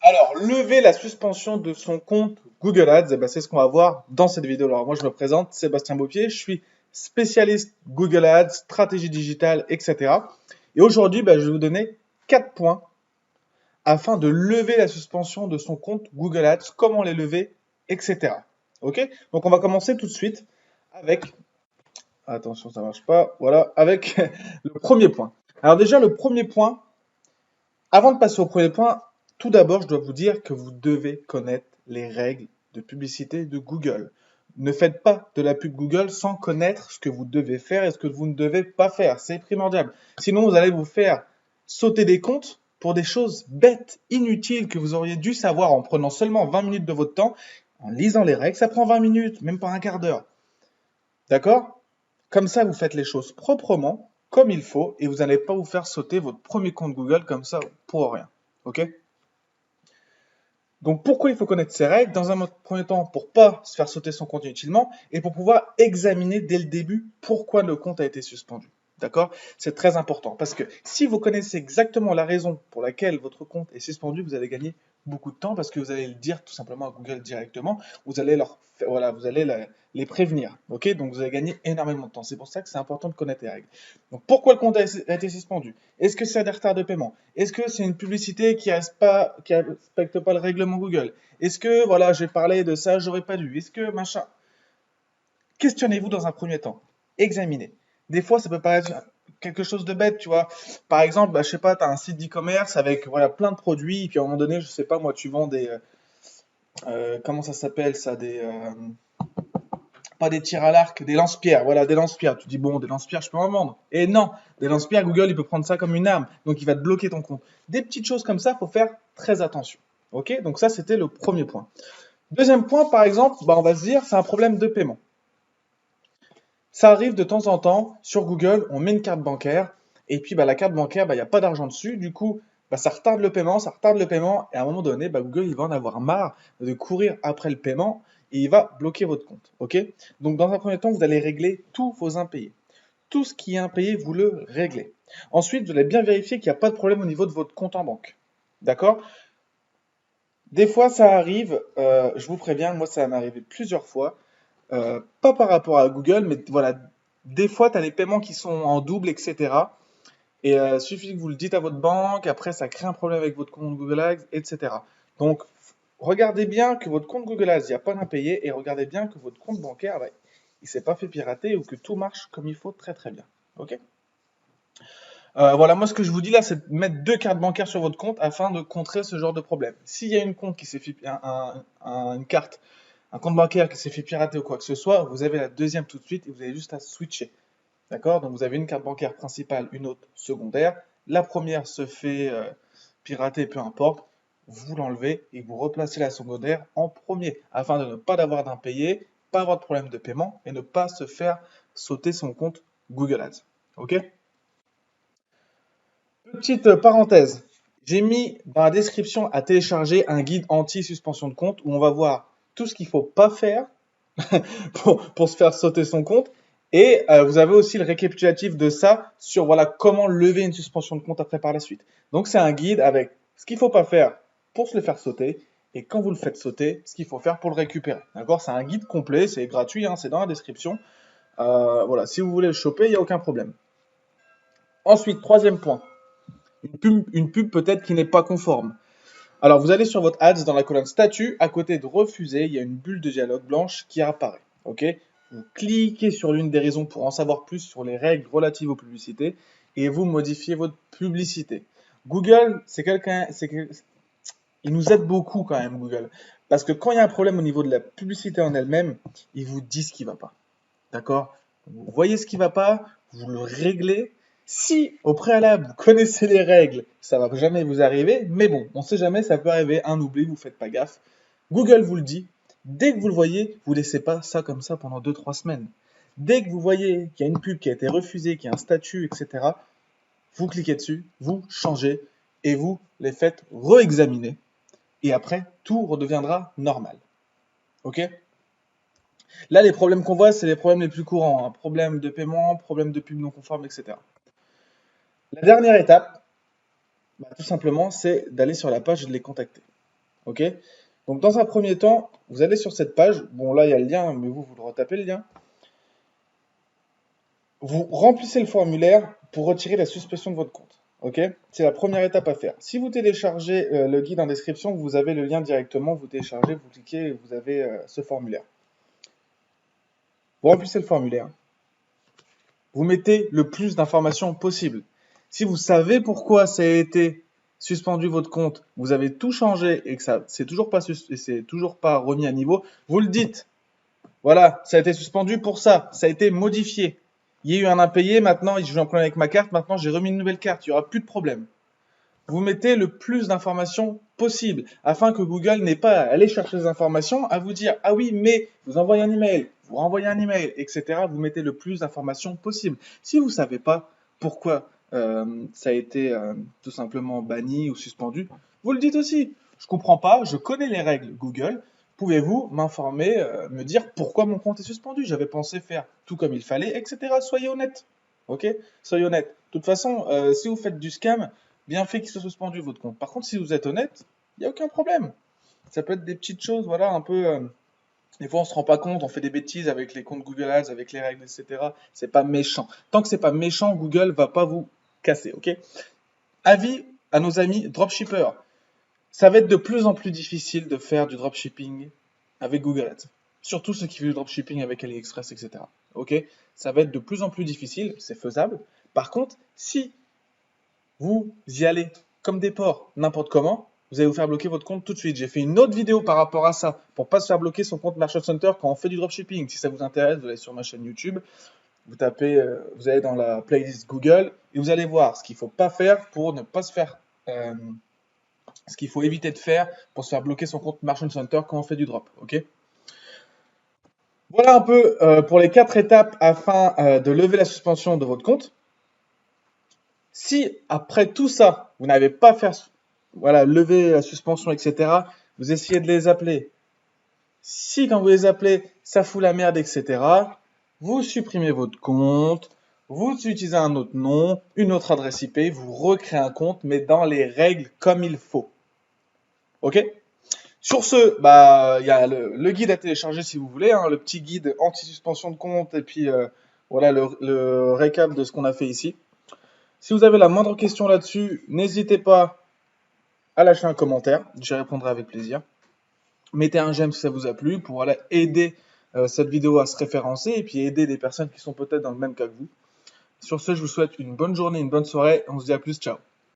Alors, lever la suspension de son compte Google Ads, eh ben, c'est ce qu'on va voir dans cette vidéo. Alors, moi, je me présente, Sébastien Beaupied, je suis spécialiste Google Ads, stratégie digitale, etc. Et aujourd'hui, ben, je vais vous donner 4 points afin de lever la suspension de son compte Google Ads, comment les lever, etc. Ok? Donc, on va commencer tout de suite avec, attention, ça marche pas, voilà, avec le premier point. Alors déjà, le premier point, avant de passer au premier point, tout d'abord, je dois vous dire que vous devez connaître les règles de publicité de Google. Ne faites pas de la pub Google sans connaître ce que vous devez faire et ce que vous ne devez pas faire. C'est primordial. Sinon, vous allez vous faire sauter des comptes pour des choses bêtes, inutiles, que vous auriez dû savoir en prenant seulement 20 minutes de votre temps, en lisant les règles. Ça prend 20 minutes, même pas un quart d'heure. D'accord? Comme ça, vous faites les choses proprement, comme il faut, et vous n'allez pas vous faire sauter votre premier compte Google comme ça pour rien. Ok? Donc pourquoi il faut connaître ces règles? Dans un premier temps, pour pas se faire sauter son compte inutilement et pour pouvoir examiner dès le début pourquoi le compte a été suspendu. D'accord? C'est très important parce que si vous connaissez exactement la raison pour laquelle votre compte est suspendu, vous allez gagner beaucoup de temps parce que vous allez le dire tout simplement à Google directement. Vous allez voilà, vous allez les prévenir. Ok? Donc vous allez gagner énormément de temps. C'est pour ça que c'est important de connaître les règles. Donc pourquoi le compte a été suspendu? Est-ce que c'est des retards de paiement? Est-ce que c'est une publicité qui respecte pas le règlement Google? Est-ce que, voilà, j'ai parlé de ça, j'aurais pas dû? Est-ce que, machin? Questionnez-vous dans un premier temps. Examinez. Des fois, ça peut paraître quelque chose de bête, tu vois. Par exemple, je sais pas, tu as un site d'e-commerce avec voilà, plein de produits, et puis à un moment donné, je sais pas, moi, tu vends des. Comment ça s'appelle ça? Pas des tirs à l'arc, des lance-pierres. Voilà, des lance-pierres. Tu dis, bon, des lance-pierres, je peux en vendre. Et non, des lance-pierres, Google, il peut prendre ça comme une arme. Donc, il va te bloquer ton compte. Des petites choses comme ça, il faut faire très attention. Ok? Donc, ça, c'était le premier point. Deuxième point, par exemple, on va se dire, c'est un problème de paiement. Ça arrive de temps en temps, sur Google, on met une carte bancaire, et puis la carte bancaire, il n'y a pas d'argent dessus, du coup, ça retarde le paiement, et à un moment donné, Google, il va en avoir marre de courir après le paiement, et il va bloquer votre compte. Ok? Donc, dans un premier temps, vous allez régler tous vos impayés. Tout ce qui est impayé, vous le réglez. Ensuite, vous allez bien vérifier qu'il n'y a pas de problème au niveau de votre compte en banque. D'accord? Des fois, ça arrive, je vous préviens, moi, ça m'est arrivé plusieurs fois. Pas par rapport à Google, mais voilà, des fois, tu as les paiements qui sont en double, etc. Et suffit que vous le dites à votre banque, après, ça crée un problème avec votre compte Google Ads, etc. Donc, regardez bien que votre compte Google Ads, il n'y a pas d'impayé, et regardez bien que votre compte bancaire, il ne s'est pas fait pirater ou que tout marche comme il faut très très bien. Ok? Voilà, moi ce que je vous dis là, c'est de mettre deux cartes bancaires sur votre compte afin de contrer ce genre de problème. S'il y a une compte qui s'est fait, une carte, un compte bancaire qui s'est fait pirater ou quoi que ce soit, vous avez la deuxième tout de suite et vous avez juste à switcher. D'accord? Donc vous avez une carte bancaire principale, une autre secondaire. La première se fait pirater, peu importe. Vous l'enlevez et vous replacez la secondaire en premier afin de ne pas avoir d'impayé, pas avoir de problème de paiement et ne pas se faire sauter son compte Google Ads. Ok? Petite parenthèse, j'ai mis dans la description à télécharger un guide anti-suspension de compte où on va voir tout ce qu'il ne faut pas faire pour se faire sauter son compte. Et vous avez aussi le récapitulatif de ça sur voilà comment lever une suspension de compte après par la suite. Donc c'est un guide avec ce qu'il ne faut pas faire pour se le faire sauter et quand vous le faites sauter, ce qu'il faut faire pour le récupérer. D'accord? C'est un guide complet, c'est gratuit, hein, c'est dans la description. Voilà, si vous voulez le choper, il n'y a aucun problème. Ensuite, troisième point, une pub peut-être qui n'est pas conforme. Alors vous allez sur votre ads dans la colonne statut, à côté de refuser, il y a une bulle de dialogue blanche qui apparaît. Ok? Vous cliquez sur l'une des raisons pour en savoir plus sur les règles relatives aux publicités et vous modifiez votre publicité. Google, il nous aide beaucoup quand même Google, parce que quand il y a un problème au niveau de la publicité en elle-même, il vous dit ce qui ne va pas. D'accord? Vous voyez ce qui ne va pas, vous le réglez. Si au préalable vous connaissez les règles, ça ne va jamais vous arriver, mais bon, on ne sait jamais, ça peut arriver, un oubli, vous ne faites pas gaffe. Google vous le dit, dès que vous le voyez, vous ne laissez pas ça comme ça pendant 2-3 semaines. Dès que vous voyez qu'il y a une pub qui a été refusée, qu'il y a un statut, etc., vous cliquez dessus, vous changez et vous les faites re-examiner. Et après, tout redeviendra normal. Ok? Là, les problèmes qu'on voit, c'est les problèmes les plus courants, hein. Problèmes de paiement, problèmes de pub non conforme, etc. La dernière étape, tout simplement, c'est d'aller sur la page et de les contacter. Ok? Donc dans un premier temps, vous allez sur cette page. Bon, là, il y a le lien, mais vous le retapez le lien. Vous remplissez le formulaire pour retirer la suspension de votre compte. Ok? C'est la première étape à faire. Si vous téléchargez le guide en description, vous avez le lien directement. Vous téléchargez, vous cliquez et vous avez ce formulaire. Vous remplissez le formulaire. Vous mettez le plus d'informations possible. Si vous savez pourquoi ça a été suspendu votre compte, vous avez tout changé et que ça c'est toujours pas remis à niveau, vous le dites. Voilà, ça a été suspendu pour ça, ça a été modifié. Il y a eu un impayé, maintenant j'ai eu un problème avec ma carte, maintenant j'ai remis une nouvelle carte, il n'y aura plus de problème. Vous mettez le plus d'informations possible afin que Google n'ait pas à aller chercher les informations, à vous dire ah oui, mais vous envoyez un email, vous renvoyez un email, etc. Vous mettez le plus d'informations possible. Si vous ne savez pas pourquoi ça a été tout simplement banni ou suspendu, vous le dites aussi. Je comprends pas, je connais les règles Google. Pouvez-vous m'informer, me dire pourquoi mon compte est suspendu? J'avais pensé faire tout comme il fallait, etc. Soyez honnête. Ok? Soyez honnête. De toute façon, si vous faites du scam, bien fait qu'il soit suspendu votre compte. Par contre, si vous êtes honnête, il n'y a aucun problème. Ça peut être des petites choses, voilà, un peu. Des fois, on se rend pas compte, on fait des bêtises avec les comptes Google Ads, avec les règles, etc. C'est pas méchant. Tant que c'est pas méchant, Google va pas vous casser, ok? Avis à nos amis dropshippers. Ça va être de plus en plus difficile de faire du dropshipping avec Google Ads. Surtout ceux qui font du dropshipping avec AliExpress, etc. Ok? Ça va être de plus en plus difficile, c'est faisable. Par contre, si vous y allez comme des porcs, n'importe comment, vous allez vous faire bloquer votre compte tout de suite. J'ai fait une autre vidéo par rapport à ça, pour pas se faire bloquer son compte Merchant Center quand on fait du dropshipping. Si ça vous intéresse, vous allez sur ma chaîne YouTube, vous tapez, vous allez dans la playlist Google et vous allez voir ce qu'il faut pas faire pour ne pas se faire, ce qu'il faut éviter de faire pour se faire bloquer son compte Merchant Center quand on fait du drop. Ok? Voilà un peu pour les 4 étapes afin de lever la suspension de votre compte. Si après tout ça, vous n'avez pas fait, voilà, lever la suspension, etc., vous essayez de les appeler. Si quand vous les appelez, ça fout la merde, etc., vous supprimez votre compte, vous utilisez un autre nom, une autre adresse IP, vous recréez un compte, mais dans les règles comme il faut. Ok? Sur ce, bah, il y a le guide à télécharger si vous voulez, hein, le petit guide anti-suspension de compte, et puis voilà le récap de ce qu'on a fait ici. Si vous avez la moindre question là-dessus, n'hésitez pas à lâcher un commentaire, j'y répondrai avec plaisir. Mettez un j'aime si ça vous a plu pour voilà, aider cette vidéo à se référencer et puis aider des personnes qui sont peut-être dans le même cas que vous. Sur ce, je vous souhaite une bonne journée, une bonne soirée. On se dit à plus, ciao.